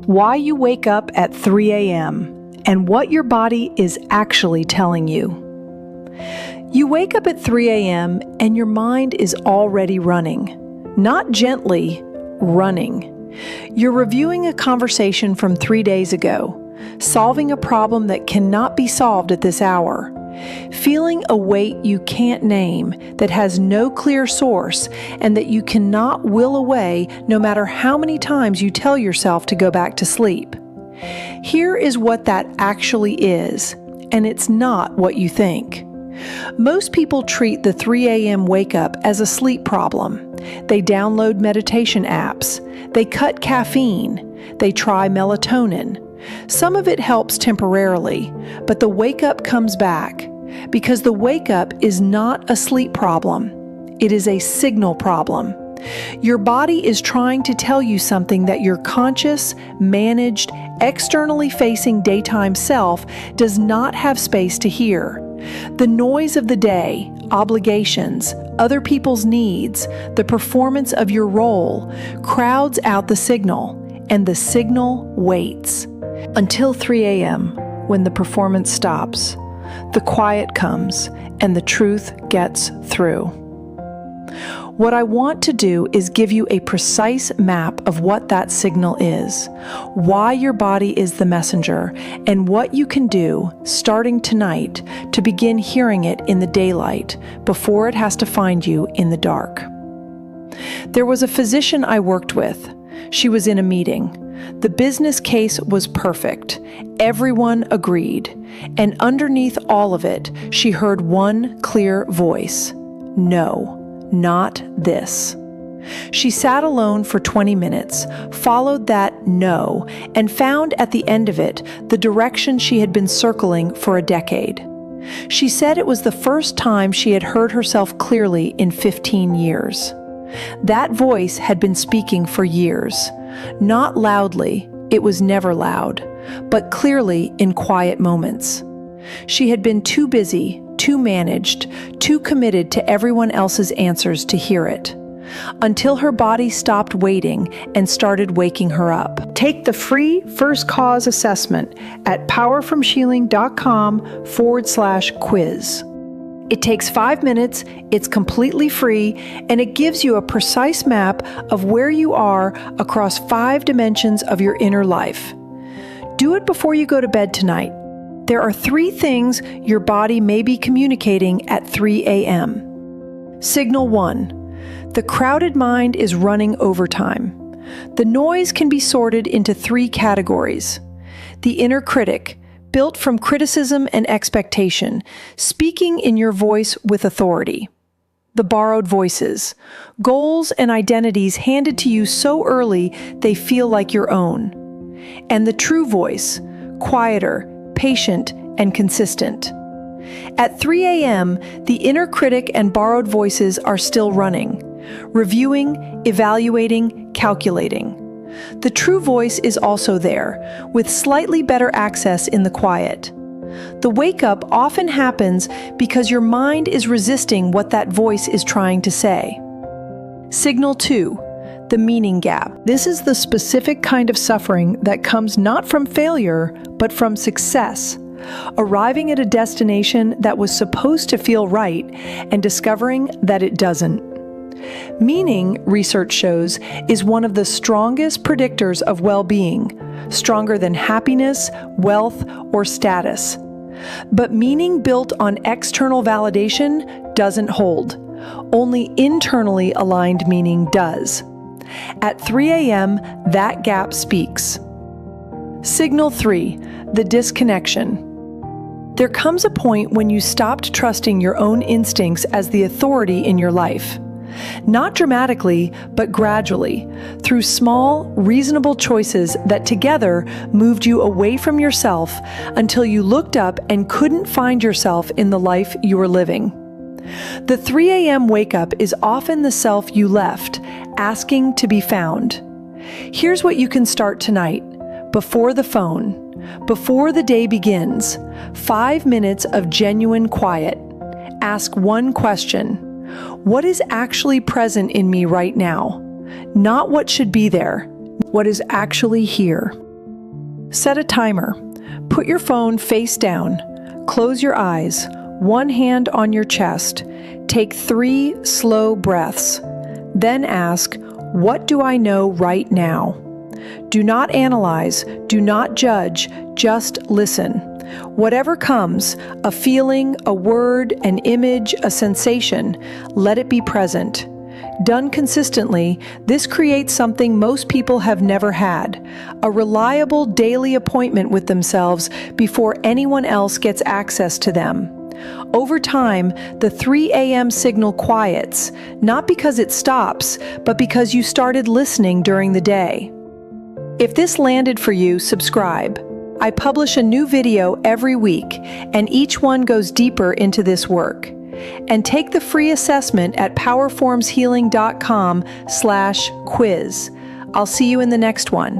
Why you wake up at 3 a.m. and what your body is actually telling you. You wake up at 3 a.m. and your mind is already running. Not gently, running. You're reviewing a conversation from 3 days ago, solving a problem that cannot be solved at this hour, feeling a weight you can't name that has no clear source and that you cannot will away no matter how many times you tell yourself to go back to sleep. Here is what that actually is, and it's not what you think. Most people treat the 3 a.m. wake up as a sleep problem. They download meditation apps. They cut caffeine. They try melatonin. Some of it helps temporarily, but the wake up comes back because the wake up is not a sleep problem. It is a signal problem. Your body is trying to tell you something that your conscious, managed, externally facing daytime self does not have space to hear. The noise of the day, obligations, other people's needs, the performance of your role crowds out the signal, and the signal waits. Until 3 a.m., when the performance stops, the quiet comes, and the truth gets through. What I want to do is give you a precise map of what that signal is, why your body is the messenger, and what you can do, starting tonight, to begin hearing it in the daylight before it has to find you in the dark. There was a physician I worked with. She was in a meeting. The business case was perfect. Everyone agreed. And underneath all of it, she heard one clear voice. No, not this. She sat alone for 20 minutes, followed that no, and found at the end of it the direction she had been circling for a decade. She said it was the first time she had heard herself clearly in 15 years. That voice had been speaking for years. Not loudly, it was never loud, but clearly in quiet moments. She had been too busy, too managed, too committed to everyone else's answers to hear it, until her body stopped waiting and started waking her up. Take the free first cause assessment at powerfromhealing.com/quiz. It takes 5 minutes, it's completely free, and it gives you a precise map of where you are across 5 dimensions of your inner life. Do it before you go to bed tonight. There are 3 things your body may be communicating at 3 a.m. Signal 1. The crowded mind is running overtime. The noise can be sorted into 3 categories. The inner critic, built from criticism and expectation, speaking in your voice with authority. The borrowed voices, goals and identities handed to you so early they feel like your own. And the true voice, quieter, patient, and consistent. At 3 a.m., the inner critic and borrowed voices are still running, reviewing, evaluating, calculating. The true voice is also there, with slightly better access in the quiet. The wake-up often happens because your mind is resisting what that voice is trying to say. Signal 2. The meaning gap. This is the specific kind of suffering that comes not from failure, but from success. Arriving at a destination that was supposed to feel right and discovering that it doesn't. Meaning, research shows, is one of the strongest predictors of well-being, stronger than happiness, wealth, or status. But meaning built on external validation doesn't hold. Only internally aligned meaning does. At 3 a.m., that gap speaks. Signal 3, the disconnection. There comes a point when you stopped trusting your own instincts as the authority in your life. Not dramatically, but gradually, through small, reasonable choices that together moved you away from yourself until you looked up and couldn't find yourself in the life you were living. The 3 a.m. wake-up is often the self you left, asking to be found. Here's what you can start tonight, before the phone, before the day begins. 5 minutes of genuine quiet. Ask one question. What is actually present in me right now? Not what should be there. What is actually here? Set a timer. Put your phone face down. Close your eyes, one hand on your chest. Take 3 slow breaths. Then ask, what do I know right now? Do not analyze, do not judge, just listen. Whatever comes, a feeling, a word, an image, a sensation, let it be present. Done consistently, this creates something most people have never had, a reliable daily appointment with themselves before anyone else gets access to them. Over time, the 3 a.m. signal quiets, not because it stops, but because you started listening during the day. If this landed for you, subscribe. I publish a new video every week, and each one goes deeper into this work. And take the free assessment at powerformshealing.com/quiz. I'll see you in the next one.